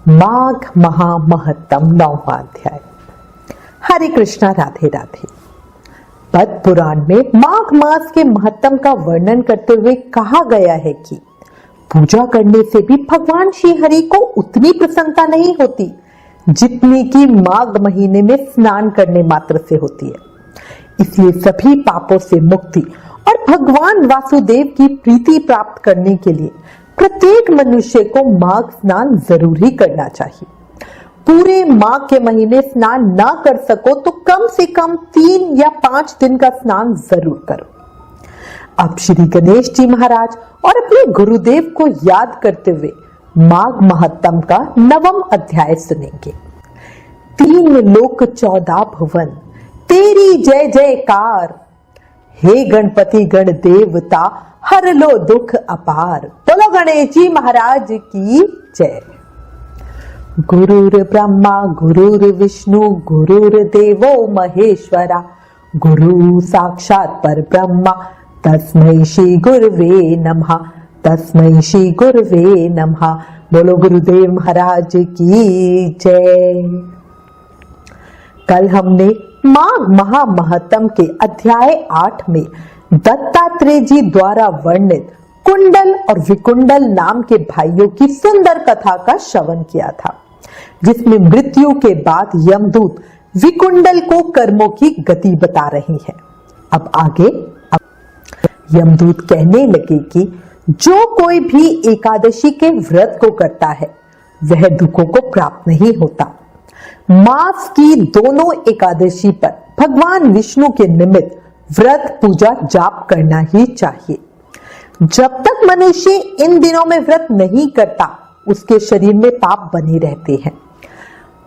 माघ महामहत्तम 9वां अध्याय। हरे कृष्णा, राधे राधे। पद्म पुराण में माघ मास के महत्तम का वर्णन करते हुए कहा गया है कि पूजा करने से भी भगवान श्री हरि को उतनी प्रसन्नता नहीं होती जितनी कि माघ महीने में स्नान करने मात्र से होती है। इसलिए सभी पापों से मुक्ति और भगवान वासुदेव की प्रीति प्राप्त करने के लिए प्रत्येक मनुष्य को माघ स्नान जरूर ही करना चाहिए। पूरे माघ के महीने स्नान ना कर सको तो कम से कम 3 या 5 दिन का स्नान जरूर करो। अब श्री गणेश जी महाराज और अपने गुरुदेव को याद करते हुए माघ महत्तम का 9वां अध्याय सुनेंगे। 3 लोक 14 भुवन तेरी जय जयकार, हे गणपति गण देवता हर लो दुख अपार। बोलो गणेश जी महाराज की जय। गुरुर ब्रह्मा गुरुर विष्णु गुरुर्देवो महेश्वरा, गुरु साक्षात पर ब्रह्मा तस्मै श्री गुरुवे नमः, तस्मै श्री गुरुवे नमः। बोलो गुरुदेव महाराज की जय। कल हमने माघ महामहत्तम के अध्याय 8 में दत्तात्रेय जी द्वारा वर्णित कुंडल और विकुंडल नाम के भाइयों की सुंदर कथा का श्रवण किया था, जिसमें मृत्यु के बाद यमदूत विकुंडल को कर्मों की गति बता रही है। अब आगे यमदूत कहने लगे कि जो कोई भी एकादशी के व्रत को करता है वह दुखों को प्राप्त नहीं होता। मास की दोनों एकादशी पर भगवान विष्णु के निमित्त व्रत पूजा जाप करना ही चाहिए। जब तक मनुष्य इन दिनों में व्रत नहीं करता उसके शरीर में पाप बने रहते हैं।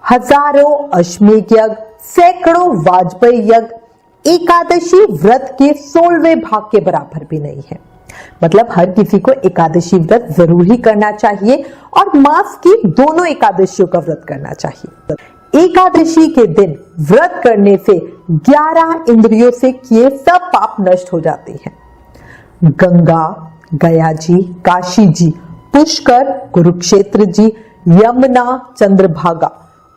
हजारों अश्वमेध यज्ञ, सैकड़ों वाजपेयी यज्ञ एकादशी व्रत के 16वें भाग के बराबर भी नहीं है। मतलब हर किसी को एकादशी व्रत जरूर ही करना चाहिए और मास की दोनों एकादशियों का व्रत करना चाहिए। एकादशी के दिन व्रत करने से 11 इंद्रियों से किए सब पाप नष्ट हो जाते हैं। गंगा, गया जी, काशी जी, पुष्कर, कुरुक्षेत्र जी, यमुना, चंद्रभागा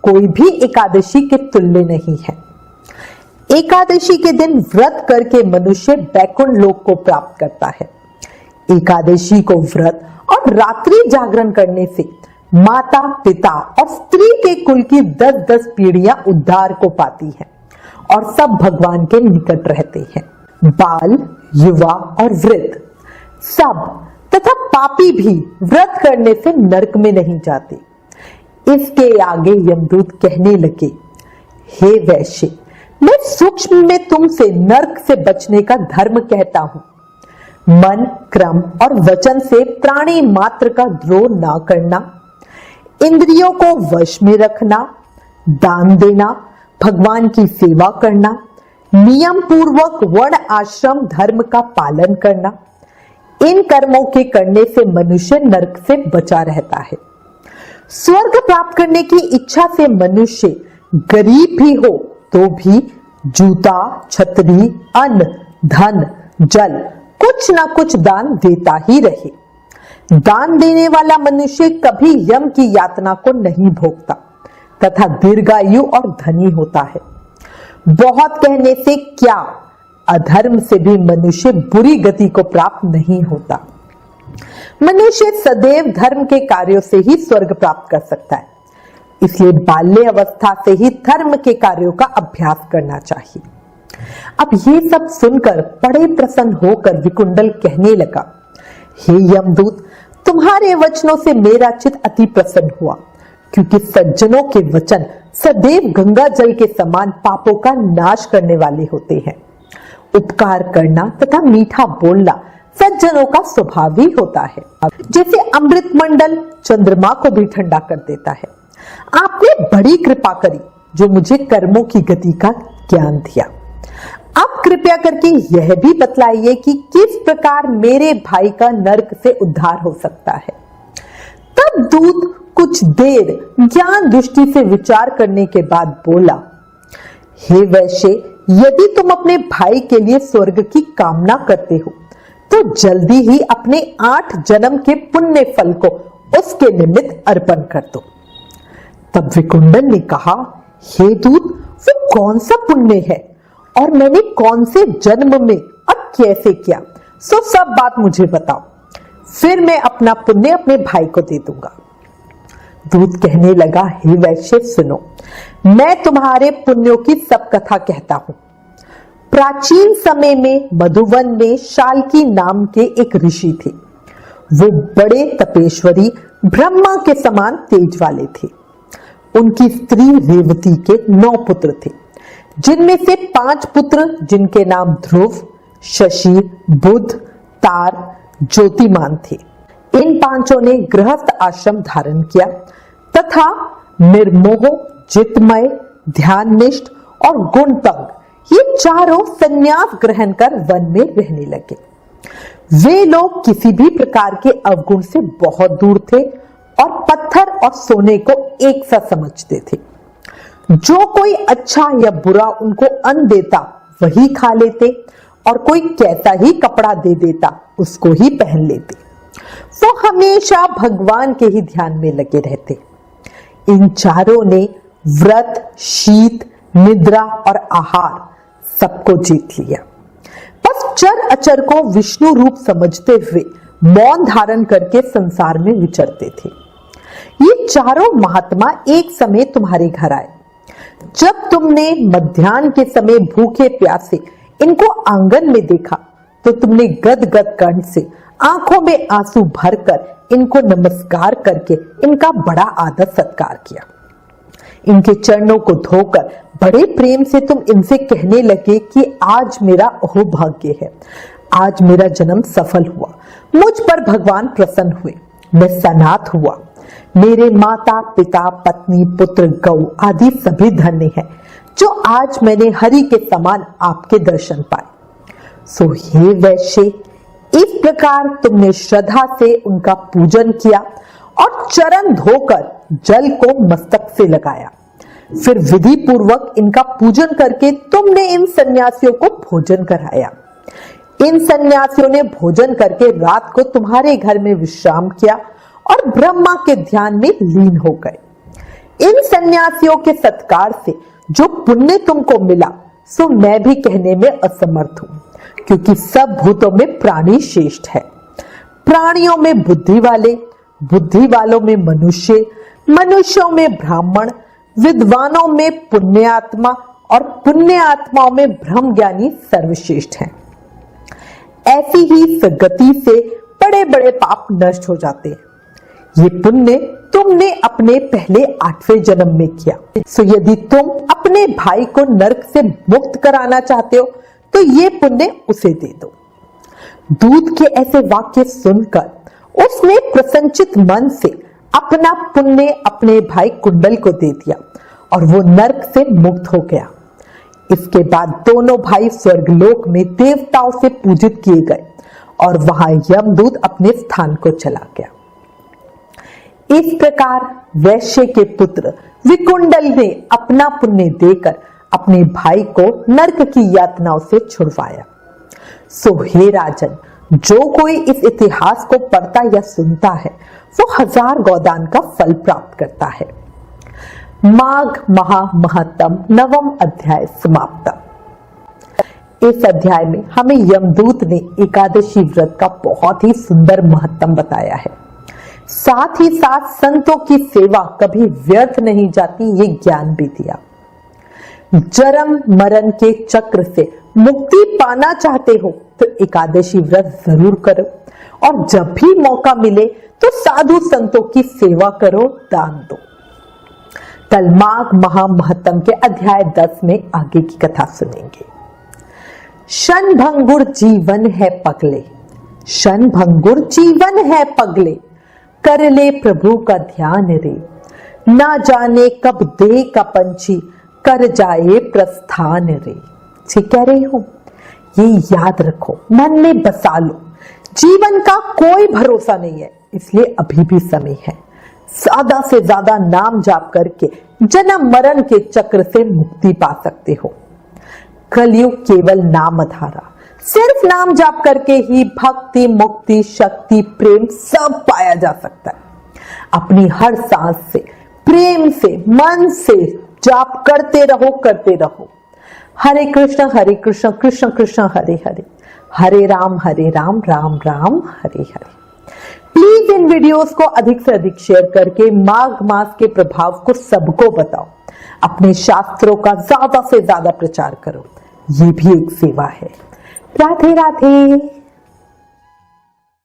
कोई भी एकादशी के तुल्य नहीं है। एकादशी के दिन व्रत करके मनुष्य वैकुंठ लोक को प्राप्त करता है। एकादशी को व्रत और रात्रि जागरण करने से माता पिता और स्त्री के कुल की 10-10 पीढ़ियां उद्धार को पाती हैं और सब भगवान के निकट रहते हैं। बाल, युवा और वृद्ध सब तथा पापी भी व्रत करने से नरक में नहीं जाते। इसके आगे यमदूत कहने लगे, हे वैश्य, मैं सूक्ष्म में तुमसे नरक से बचने का धर्म कहता हूं। मन, क्रम और वचन से प्राणी मात्र का द्रोह ना करना, इंद्रियों को वश में रखना, दान देना, भगवान की सेवा करना, नियम पूर्वक वर्ण आश्रम धर्म का पालन करना, इन कर्मों के करने से मनुष्य नरक से बचा रहता है। स्वर्ग प्राप्त करने की इच्छा से मनुष्य गरीब भी हो तो भी जूता, छतरी, अन्न, धन, जल कुछ ना कुछ दान देता ही रहे। दान देने वाला मनुष्य कभी यम की यातना को नहीं भोगता तथा दीर्घायु और धनी होता है। बहुत कहने से क्या, अधर्म से भी मनुष्य बुरी गति को प्राप्त नहीं होता। मनुष्य सदैव धर्म के कार्यों से ही स्वर्ग प्राप्त कर सकता है। इसलिए बाल्य अवस्था से ही धर्म के कार्यों का अभ्यास करना चाहिए। अब ये सब सुनकर बड़े प्रसन्न होकर विकुंडल कहने लगा, हे यमदूत, तुम्हारे वचनों से मेरा चित्त अति प्रसन्न हुआ, क्योंकि सज्जनों के वचन सदैव गंगा जल के समान पापों का नाश करने वाले होते हैं। उपकार करना तथा मीठा बोलना सज्जनों का स्वभाव ही होता है। जैसे अमृत मंडल चंद्रमा को भी ठंडा कर देता है। आपने बड़ी कृपा करी जो मुझे कर्मों की गति का ज्ञान दिया। अब कृपया करके यह भी बतलाइए कि किस प्रकार मेरे भाई का नरक से उद्धार हो सकता है। तब दूत कुछ देर ज्ञान दृष्टि से विचार करने के बाद बोला, हे वैश्य, यदि तुम अपने भाई के लिए स्वर्ग की कामना करते हो तो जल्दी ही अपने 8 जन्म के पुण्य फल को उसके निमित्त अर्पण कर दो। तब विकुंडल ने कहा, हे दूत, वो कौन सा पुण्य है और मैंने कौन से जन्म में और कैसे किया, सो सब बात मुझे बताओ, फिर मैं अपना पुण्य अपने भाई को दे दूंगा। दूत कहने लगा, हे वैश्य सुनो, मैं तुम्हारे पुण्यों की सब कथा कहता हूं। प्राचीन समय में मधुवन में शाल्की नाम के एक ऋषि थे। वो बड़े तपेश्वरी ब्रह्मा के समान तेज वाले थे। उनकी स्त्री रेवती के 9 पुत्र थे, जिनमें से 5 पुत्र जिनके नाम ध्रुव, शशि, बुध, तार, ज्योतिमान थे। इन 5 ने गृहस्थ आश्रम धारण किया तथा निर्मोह, जितमय, ध्याननिष्ठ और गुणतंग ये चारों संन्यास ग्रहण कर वन में रहने लगे। वे लोग किसी भी प्रकार के अवगुण से बहुत दूर थे और पत्थर और सोने को एक सा समझते थे। जो कोई अच्छा या बुरा उनको अन्न देता वही खा लेते और कोई कैसा ही कपड़ा दे देता उसको ही पहन लेते। वो हमेशा भगवान के ही ध्यान में लगे रहते। इन चारों ने व्रत, शीत, निद्रा और आहार सबको जीत लिया। बस चर अचर को विष्णु रूप समझते हुए मौन धारण करके संसार में विचरते थे। ये चारों महात्मा एक समय तुम्हारे घर आए। जब तुमने मध्याह्न के समय भूखे प्यासे इनको आंगन में देखा तो तुमने गदगद कंठ से आंखों में आंसू भरकर इनको नमस्कार करके इनका बड़ा आदर सत्कार किया। इनके चरणों को धोकर बड़े प्रेम से तुम इनसे कहने लगे कि आज मेरा अहोभाग्य है, आज मेरा जन्म सफल हुआ, मुझ पर भगवान प्रसन्न हुए, मैं सनाथ हुआ, मेरे माता पिता पत्नी पुत्र गौ आदि सभी धन्य हैं जो आज मैंने हरि के समान आपके दर्शन पाए। सो हे वैश्य, इस प्रकार तुमने श्रद्धा से उनका पूजन किया और चरण धोकर जल को मस्तक से लगाया। फिर विधि पूर्वक इनका पूजन करके तुमने इन सन्यासियों को भोजन कराया। इन सन्यासियों ने भोजन करके रात को तुम्हारे घर में विश्राम किया और ब्रह्मा के ध्यान में लीन हो गए। इन सन्यासियों के सत्कार से जो पुण्य तुमको मिला सो मैं भी कहने में असमर्थ हूं, क्योंकि सब भूतों में प्राणी श्रेष्ठ है। प्राणियों में बुद्धि वाले, बुद्धि वालों में मनुष्य, मनुष्यों में ब्राह्मण, विद्वानों में पुण्यात्मा और पुण्य आत्माओं में ब्रह्म ज्ञानी सर्वश्रेष्ठ हैं। ऐसी ही सगति से बड़े बड़े पाप नष्ट हो जाते हैं। ये पुण्य तुमने अपने पहले 8वें जन्म में किया। सो यदि तुम अपने भाई को नरक से मुक्त कराना चाहते हो तो ये पुण्य उसे दे दो। दूत के ऐसे वाक्य सुनकर उसने प्रसन्नचित मन से अपना पुण्य अपने भाई कुंडल को दे दिया और वो नरक से मुक्त हो गया। इसके बाद दोनों भाई स्वर्गलोक में देवताओं से पूजित किए गए और वहां यमदूत अपने स्थान को चला गया। इस प्रकार वैश्य के पुत्र विकुंडल ने अपना पुण्य देकर अपने भाई को नरक की यातनाओं से छुड़वाया। सो हे राजन, जो कोई इस इतिहास को पढ़ता या सुनता है वो 1000 गोदान का फल प्राप्त करता है। माघ महामहत्तम 9वां अध्याय समाप्त। इस अध्याय में हमें यमदूत ने एकादशी व्रत का बहुत ही सुंदर महत्तम बताया है। साथ ही साथ संतों की सेवा कभी व्यर्थ नहीं जाती ये ज्ञान भी दिया। जन्म मरण के चक्र से मुक्ति पाना चाहते हो तो एकादशी व्रत जरूर करो और जब भी मौका मिले तो साधु संतों की सेवा करो, दान दो। कल माघ महामहत्तम के अध्याय 10 में आगे की कथा सुनेंगे। क्षणभंगुर जीवन है पगले, क्षणभंगुर जीवन है पगले, कर ले प्रभु का ध्यान रे, ना जाने कब दे का पंछी कर जाए प्रस्थान रे। ठीक कह रही हूं, ये याद रखो, मन में बसा लो। जीवन का कोई भरोसा नहीं है, इसलिए अभी भी समय है। ज्यादा से ज्यादा नाम जाप करके जन्म मरण के चक्र से मुक्ति पा सकते हो। कलयुग केवल नाम धारा, सिर्फ नाम जाप करके ही भक्ति, मुक्ति, शक्ति, प्रेम सब पाया जा सकता है। अपनी हर सांस से प्रेम से, मन से जाप करते रहो। हरे कृष्ण कृष्ण कृष्ण हरे हरे, हरे Ram Ram Ram Hare Hare. Please in videos को अधिक से अधिक शेयर करके माघ मास के प्रभाव को सबको बताओ। अपने शास्त्रों का ज्यादा से ज्यादा प्रचार करो, ये भी एक सेवा है। राधे राधे।